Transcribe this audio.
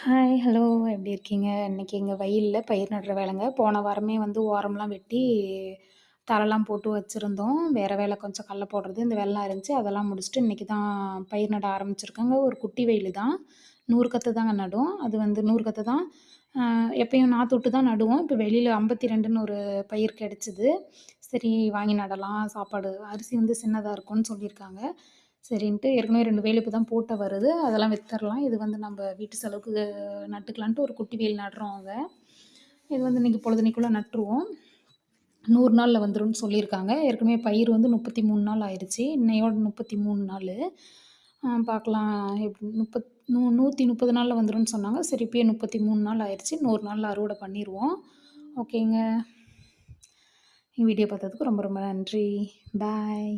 Hi, hello எப்படி இருக்கீங்க? இன்னைக்கு எங்க வயல்ல பயிர் நடுற வேலைங்க. போன வாரமே வந்து ஓரம்லாம் வெட்டி, தழைலாம் போட்டு வச்சிருந்தோம். வேற வேலை கொஞ்சம் கடல போடுறது, இந்த வேலைலாம் இருந்துச்சு. அதெல்லாம் முடிச்சுட்டு இன்னைக்கு தான் பயிர் நட ஆரம்பிச்சிருக்கோங்க. ஒரு குட்டி வயலு தான். 100 கத்து தாங்க நடுவோம். அது வந்து 100 கத்து தான். எப்பயும் நாத்து விட்டு தான் நடுவோம். இப்போ வெளியில 52ன்னு ஒரு பயிர் கிடைச்சது. சரி வாங்கி நடலாம். சாப்பாடு அரிசி வந்து சின்னதா இருக்கும்னு சொல்லியிருக்காங்க. சரின்ட்டு ஏற்கனவே 2 வேலி இப்ப தான் போட்ட வருது. அதெல்லாம் வித்துரலாம். இது வந்து நம்ப வீட்டு செலவுக்கு நட்டுக்கலான்ட்டு ஒரு குட்டி வேலி நடுறோங்க. இது வந்து இன்னைக்கு பொழுதன்னைக்குள்ள நட்டுருவோம். 100 நாள்ல வந்துரும்ன்னு சொல்லியிருக்காங்க. ஏற்கனவே பயிர் வந்து 33 நாள் ஆயிருச்சு. இன்னையோட 33 நாளு. பார்க்கலாம் எப்டி 130 நாள்ல வந்துரும்ன்னு சொன்னாங்க. சரி இப்பயே 33 நாள் ஆயிருச்சு. 100 நாள்ல அறுவடை பண்ணிருவோம். ஓகேங்க. எங்க வீடியோ பார்த்ததுக்கு ரொம்ப ரொம்ப நன்றி. பாய்.